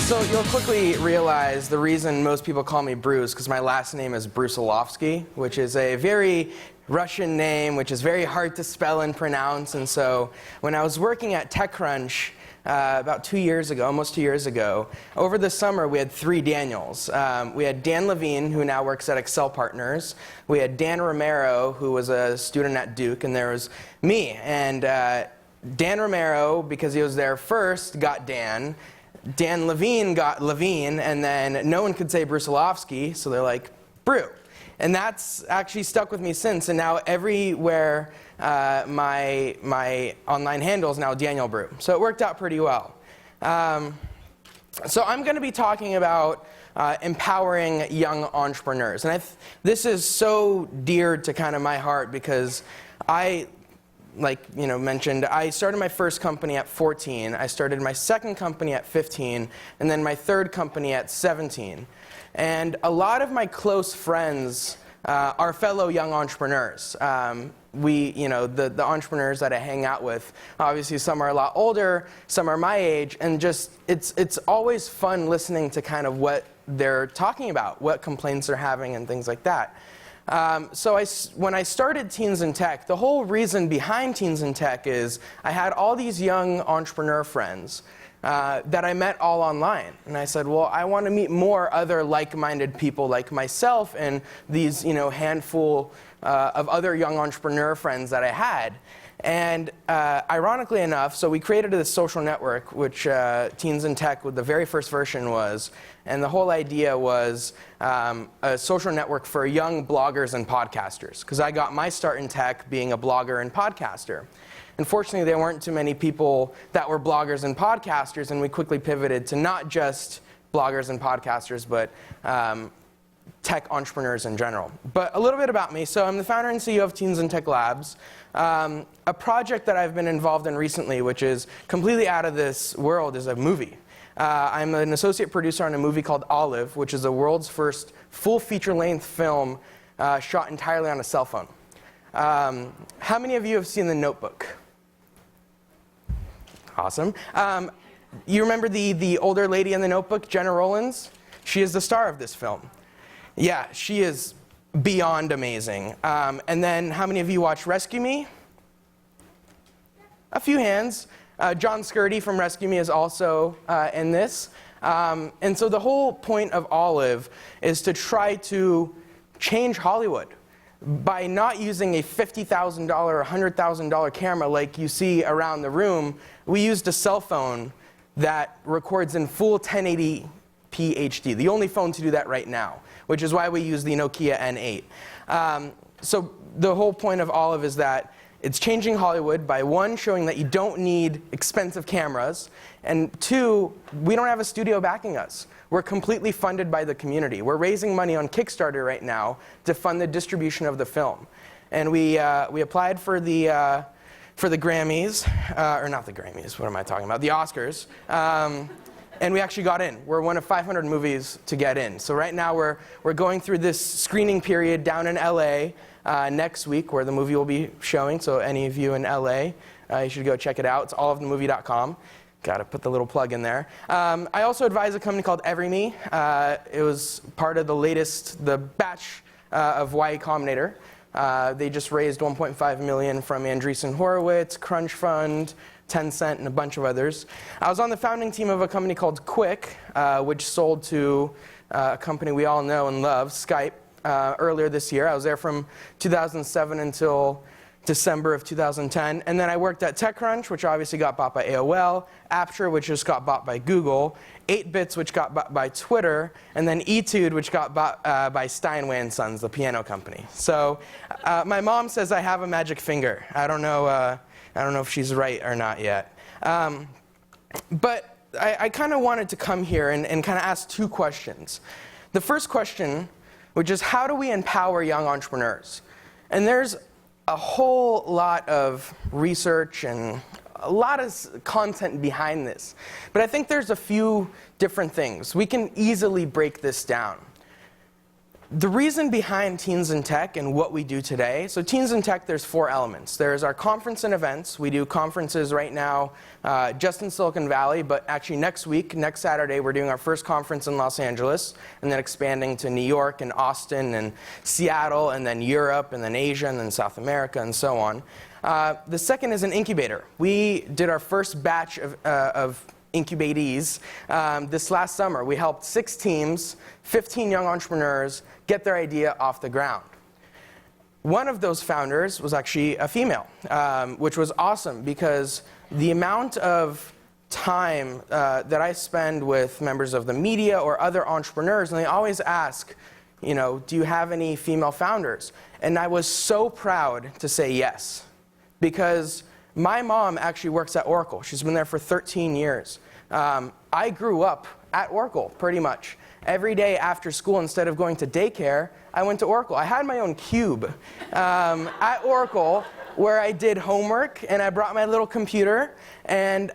So you'll quickly realize the reason most people call me Bruce, because my last name is Brusilovsky, which is a very Russian name, which is very hard to spell and pronounce. And so when I was working at TechCrunch about 2 years ago, almost 2 years ago, over the summer we had 3 Daniels. We had Dan Levine, who now works at Excel Partners. We had Dan Romero, who was a student at Duke, and there was me. And Dan Romero, because he was there first, got Dan. Dan Levine got Levine, and then no one could say Brusilovsky, so they're like, Brew. And that's actually stuck with me since, and now everywhere my online handle is now Daniel Brew. So it worked out pretty well. So I'm going to be talking about empowering young entrepreneurs. And this is so dear to kind of my heart because mentioned, I started my first company at 14, I started my second company at 15, and then my third company at 17. And a lot of my close friends are fellow young entrepreneurs. The entrepreneurs that I hang out with, obviously some are a lot older, some are my age, and just it's always fun listening to kind of what they're talking about, what complaints they're having and things like that. When I started Teens in Tech, the whole reason behind Teens in Tech is I had all these young entrepreneur friends that I met all online. And I said, well, I want to meet more other like-minded people like myself and these handful of other young entrepreneur friends that I had. And ironically enough, so we created this social network, which Teens in Tech, the very first version was. And the whole idea was a social network for young bloggers and podcasters. Because I got my start in tech being a blogger and podcaster. Unfortunately, there weren't too many people that were bloggers and podcasters, and we quickly pivoted to not just bloggers and podcasters, but tech entrepreneurs in general. But a little bit about me. So I'm the founder and CEO of Teens in Tech Labs. A project that I've been involved in recently, which is completely out of this world, is a movie. I'm an associate producer on a movie called Olive, which is the world's first full feature-length film shot entirely on a cell phone. How many of you have seen The Notebook? Awesome. You remember the older lady in The Notebook, Jenna Rollins? She is the star of this film. Yeah, she is beyond amazing. And then how many of you watched Rescue Me? A few hands. John Scurdy from Rescue Me is also in this. And so the whole point of Olive is to try to change Hollywood by not using a $50,000 or $100,000 camera like you see around the room. We used a cell phone that records in full 1080p HD, the only phone to do that right now, which is why we use the Nokia N8. So the whole point of Olive is that it's changing Hollywood by, 1, showing that you don't need expensive cameras, and 2, we don't have a studio backing us. We're completely funded by the community. We're raising money on Kickstarter right now to fund the distribution of the film. And we applied for the Grammys, or not the Grammys, what am I talking about? The Oscars. And we actually got in. We're one of 500 movies to get in. So right now we're going through this screening period down in LA next week where the movie will be showing. So any of you in LA, you should go check it out. It's allofthemovie.com. Got to put the little plug in there. I also advise a company called EveryMe. It was part of the batch of Y Combinator. They just raised $1.5 million from Andreessen Horowitz, Crunch Fund, Tencent, and a bunch of others. I was on the founding team of a company called Quick, which sold to a company we all know and love, Skype, earlier this year. I was there from 2007 until December of 2010. And then I worked at TechCrunch, which obviously got bought by AOL, Apture, which just got bought by Google, 8bits, which got bought by Twitter, and then Etude, which got bought by Steinway & Sons, the piano company. So my mom says I have a magic finger. I don't know if she's right or not yet. But I kind of wanted to come here and kind of ask 2 questions. The first question, which is how do we empower young entrepreneurs? And there's a whole lot of research and a lot of content behind this. But I think there's a few different things. We can easily break this down. The reason behind Teens in Tech and what we do today, so Teens in Tech, there's 4 elements. There's our conference and events. We do conferences right now just in Silicon Valley, but actually next week, next Saturday, we're doing our first conference in Los Angeles, and then expanding to New York and Austin and Seattle, and then Europe, and then Asia, and then South America, and so on. The second is an incubator. We did our first batch of incubatees this last summer. We helped 6 teams, 15 young entrepreneurs, get their idea off the ground. One of those founders was actually a female, which was awesome because the amount of time that I spend with members of the media or other entrepreneurs, and they always ask, you know, do you have any female founders? And I was so proud to say yes, because my mom actually works at Oracle. She's been there for 13 years. I grew up at Oracle, pretty much. Every day after school, instead of going to daycare, I went to Oracle. I had my own cube at Oracle where I did homework, and I brought my little computer, and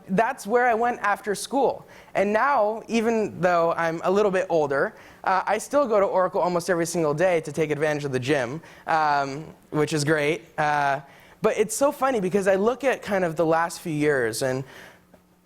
that's where I went after school. And now, even though I'm a little bit older, I still go to Oracle almost every single day to take advantage of the gym, which is great. But it's so funny because I look at kind of the last few years, and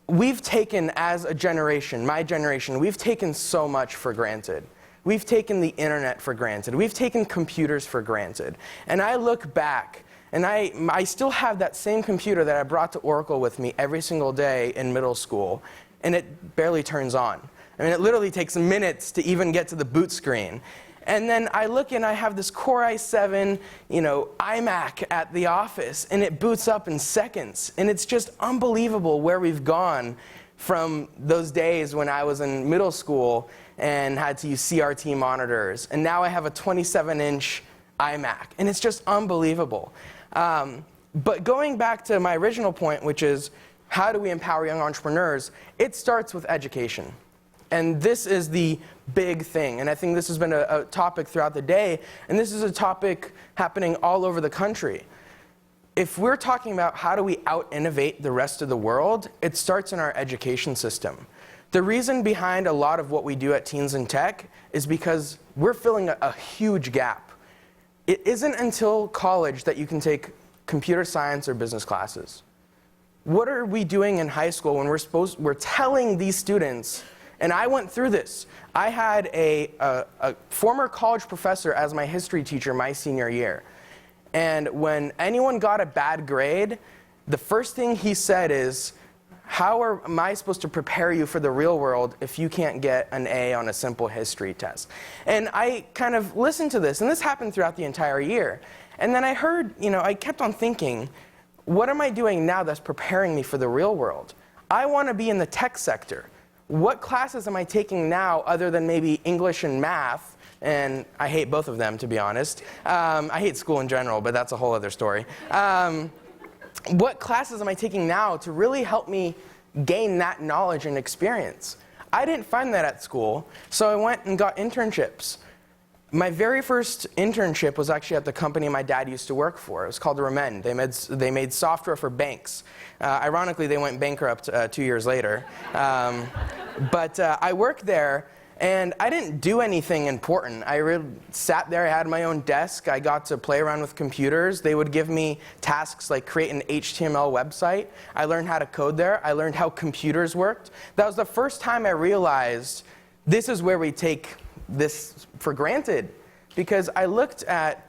we've taken, as a generation, my generation, we've taken so much for granted. We've taken the internet for granted. We've taken computers for granted. And I look back, and I still have that same computer that I brought to Oracle with me every single day in middle school, and it barely turns on. I mean, it literally takes minutes to even get to the boot screen. And then I look and I have this Core i7, iMac at the office, and it boots up in seconds. And it's just unbelievable where we've gone from those days when I was in middle school and had to use CRT monitors. And now I have a 27-inch iMac, and it's just unbelievable. But going back to my original point, which is how do we empower young entrepreneurs, it starts with education. And this is the big thing. And I think this has been a topic throughout the day. And this is a topic happening all over the country. If we're talking about how do we out-innovate the rest of the world, it starts in our education system. The reason behind a lot of what we do at Teens in Tech is because we're filling a huge gap. It isn't until college that you can take computer science or business classes. What are we doing in high school when we're telling these students, and I went through this. I had a former college professor as my history teacher my senior year. And when anyone got a bad grade, the first thing he said is, how am I supposed to prepare you for the real world if you can't get an A on a simple history test? And I kind of listened to this, and this happened throughout the entire year. And then I heard, I kept on thinking, what am I doing now that's preparing me for the real world? I want to be in the tech sector. What classes am I taking now other than maybe English and math? And I hate both of them, to be honest. I hate school in general, but that's a whole other story. What classes am I taking now to really help me gain that knowledge and experience? I didn't find that at school, so I went and got internships. My very first internship was actually at the company my dad used to work for. It was called Remend. They made software for banks. Ironically, they went bankrupt 2 years later. But I worked there, and I didn't do anything important. I really sat there. I had my own desk. I got to play around with computers. They would give me tasks like create an HTML website. I learned how to code there. I learned how computers worked. That was the first time I realized this is where we take this for granted, because I looked at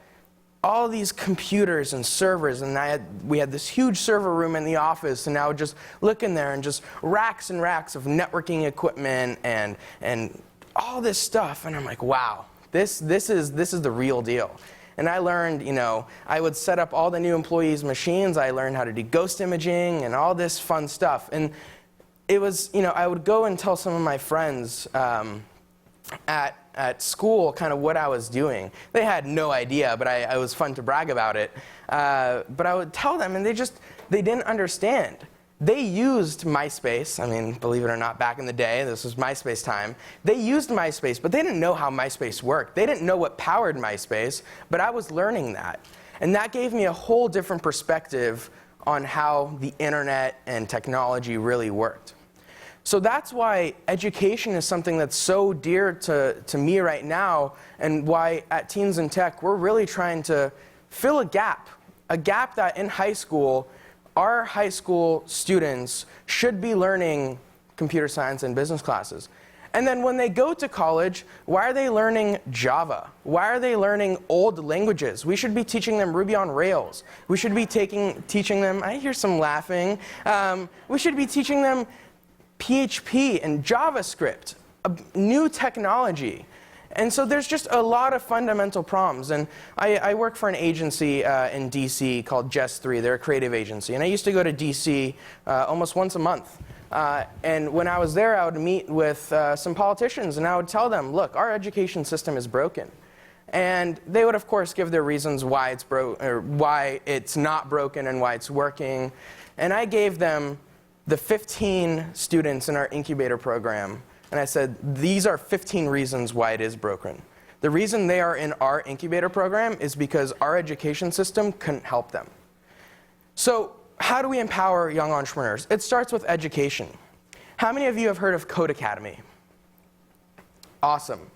all these computers and servers, and we had this huge server room in the office, and I would just look in there and just racks and racks of networking equipment and all this stuff, and I'm like, wow, this is the real deal. And I learned, I would set up all the new employees' machines. I learned how to do ghost imaging and all this fun stuff. And it was, I would go and tell some of my friends at school kind of what I was doing. They had no idea, but it was fun to brag about it. But I would tell them, and they didn't understand. They used MySpace. I mean, believe it or not, back in the day, this was MySpace time. They used MySpace, but they didn't know how MySpace worked. They didn't know what powered MySpace, but I was learning that. And that gave me a whole different perspective on how the internet and technology really worked. So that's why education is something that's so dear to me right now, and why at Teens in Tech, we're really trying to fill a gap that in high school, our high school students should be learning computer science and business classes. And then when they go to college, why are they learning Java? Why are they learning old languages? We should be teaching them Ruby on Rails. We should be teaching them, I hear some laughing, we should be teaching them PHP and JavaScript, a new technology. And so there's just a lot of fundamental problems. And I work for an agency in DC called Just3. They're a creative agency. And I used to go to DC almost once a month. And when I was there, I would meet with some politicians, and I would tell them, look, our education system is broken. And they would, of course, give their reasons why why it's not broken and why it's working. And I gave them the 15 students in our incubator program, and I said, these are 15 reasons why it is broken. The reason they are in our incubator program is because our education system couldn't help them. So how do we empower young entrepreneurs? It starts with education. How many of you have heard of Code Academy? Awesome.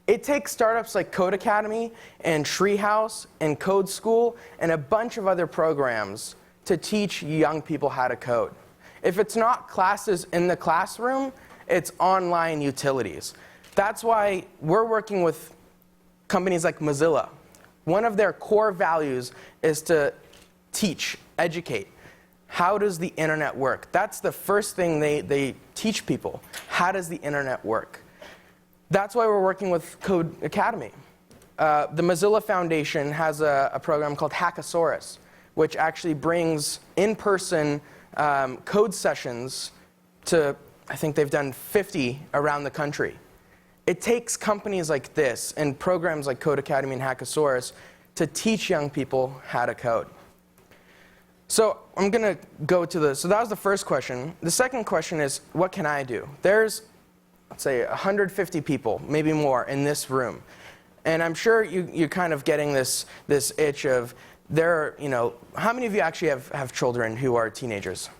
It takes startups like Code Academy and Treehouse and Code School and a bunch of other programs to teach young people how to code. If it's not classes in the classroom, it's online utilities. That's why we're working with companies like Mozilla. One of their core values is to teach, educate. How does the internet work? That's the first thing they teach people. How does the internet work? That's why we're working with Code Academy. The Mozilla Foundation has a program called Hackasaurus, which actually brings in-person code sessions to, I think they've done 50 around the country. It takes companies like this and programs like Code Academy and Hackasaurus to teach young people how to code. So I'm going to go to so that was the first question. The second question is, what can I do? There's, let's say, 150 people, maybe more, in this room. And I'm sure you're kind of getting this itch of, how many of you actually have children who are teenagers?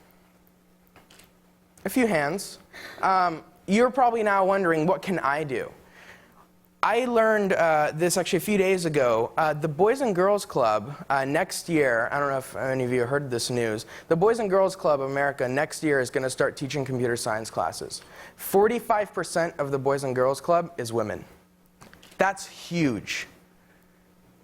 A few hands. You're probably now wondering, what can I do? I learned this actually a few days ago. The Boys and Girls Club next year, I don't know if any of you heard this news, the Boys and Girls Club of America next year is going to start teaching computer science classes. 45% of the Boys and Girls Club is women. That's huge.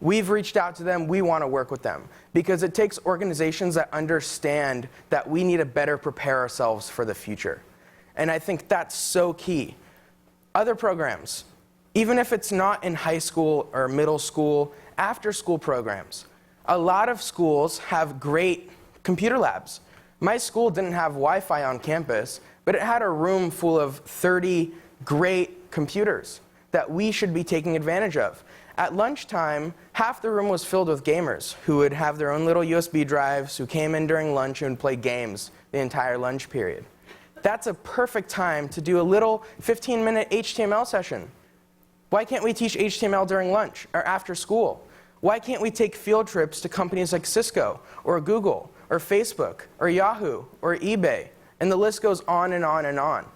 We've reached out to them. We want to work with them because it takes organizations that understand that we need to better prepare ourselves for the future. And I think that's so key. Other programs, even if it's not in high school or middle school, after-school programs. A lot of schools have great computer labs. My school didn't have Wi-Fi on campus, but it had a room full of 30 great computers that we should be taking advantage of. At lunchtime, half the room was filled with gamers who would have their own little USB drives, who came in during lunch and would play games the entire lunch period. That's a perfect time to do a little 15-minute HTML session. Why can't we teach HTML during lunch or after school? Why can't we take field trips to companies like Cisco or Google or Facebook or Yahoo or eBay? And the list goes on and on and on.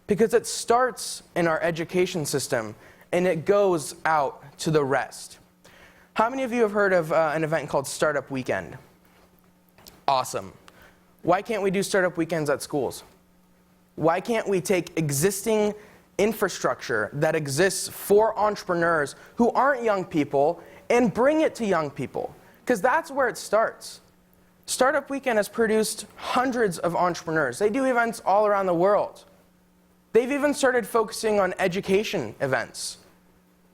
Because it starts in our education system and it goes out to the rest. How many of you have heard of an event called Startup Weekend? Awesome. Why can't we do startup weekends at schools? Why can't we take existing infrastructure that exists for entrepreneurs who aren't young people and bring it to young people? Because that's where it starts. Startup Weekend has produced hundreds of entrepreneurs. They do events all around the world. They've even started focusing on education events.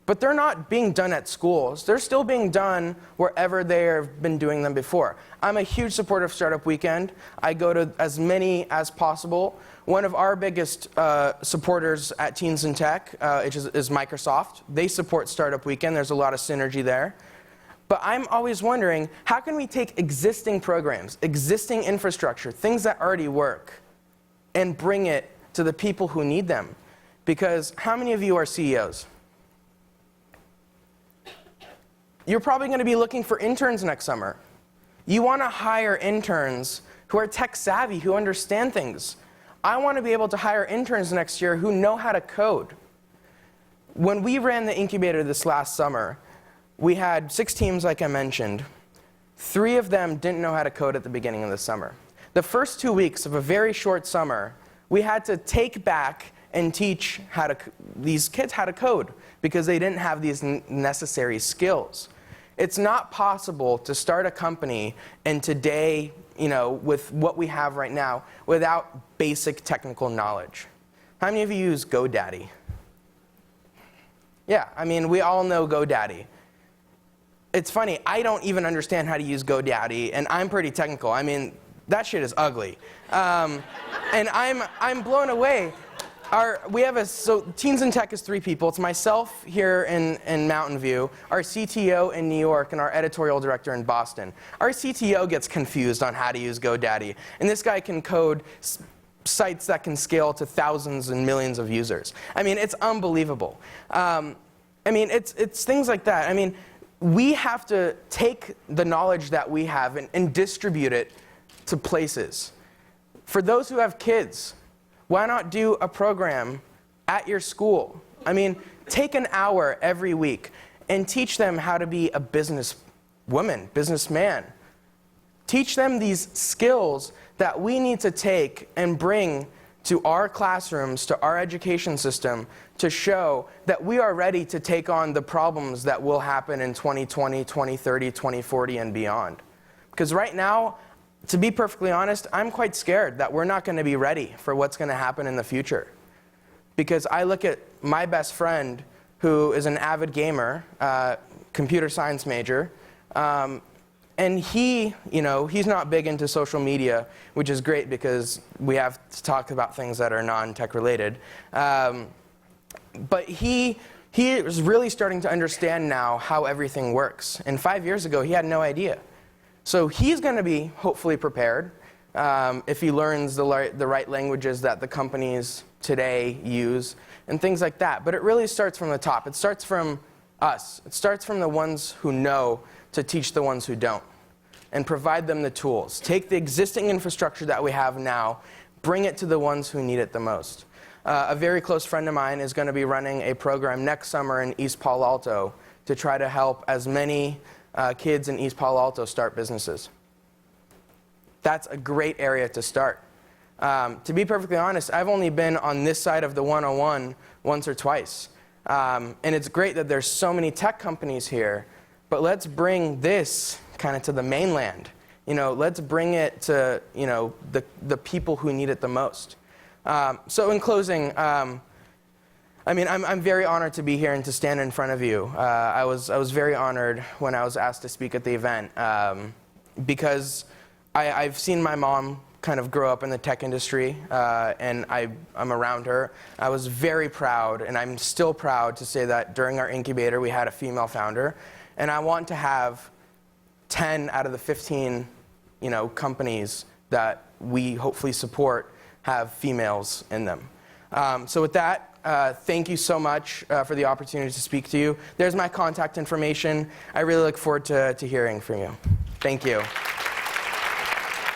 But they're not being done at schools. They're still being done wherever they have been doing them before. I'm a huge supporter of Startup Weekend. I go to as many as possible. One of our biggest supporters at Teens in Tech is Microsoft. They support Startup Weekend. There's a lot of synergy there. But I'm always wondering, how can we take existing programs, existing infrastructure, things that already work, and bring it to the people who need them? Because how many of you are CEOs? You're probably going to be looking for interns next summer. You want to hire interns who are tech savvy, who understand things. I want to be able to hire interns next year who know how to code. When we ran the incubator this last summer, we had 6 teams, like I mentioned. 3 of them didn't know how to code at the beginning of the summer. The first 2 weeks of a very short summer, we had to take back and teach these kids how to code because they didn't have these necessary skills. It's not possible to start a company and today, with what we have right now, without basic technical knowledge. How many of you use GoDaddy? Yeah, I mean, we all know GoDaddy. It's funny, I don't even understand how to use GoDaddy, and I'm pretty technical. I mean, that shit is ugly. And I'm blown away. So Teens in Tech is 3 people. It's myself here in Mountain View, our CTO in New York, and our editorial director in Boston. Our CTO gets confused on how to use GoDaddy, and this guy can code sites that can scale to thousands and millions of users. I mean, it's unbelievable. It's things like that. I mean, we have to take the knowledge that we have and distribute it to places. For those who have kids, why not do a program at your school? I mean, take an hour every week and teach them how to be a businesswoman, businessman. Teach them these skills that we need to take and bring to our classrooms, to our education system, to show that we are ready to take on the problems that will happen in 2020, 2030, 2040, and beyond. Because right now, to be perfectly honest, I'm quite scared that we're not going to be ready for what's going to happen in the future. Because I look at my best friend, who is an avid gamer, computer science major, and he's not big into social media, which is great because we have to talk about things that are non-tech related. But he is really starting to understand now how everything works. And 5 years ago, he had no idea. So he's going to be hopefully prepared if he learns the right languages that the companies today use and things like that. But it really starts from the top. It starts from us. It starts from the ones who know to teach the ones who don't and provide them the tools. Take the existing infrastructure that we have now, bring it to the ones who need it the most. A very close friend of mine is going to be running a program next summer in East Palo Alto to try to help as many kids in East Palo Alto start businesses. That's a great area to start. To be perfectly honest, I've only been on this side of the 101 once or twice. And it's great that there's so many tech companies here, but let's bring this kind of to the mainland. Let's bring it to the people who need it the most. So in closing, I'm very honored to be here and to stand in front of you. I was very honored when I was asked to speak at the event because I've seen my mom kind of grow up in the tech industry, and I'm around her. I was very proud, and I'm still proud to say that during our incubator we had a female founder, and I want to have 10 out of the 15 companies that we hopefully support have females in them. So with that, thank you so much for the opportunity to speak to you. There's my contact information. I really look forward to hearing from you. Thank you.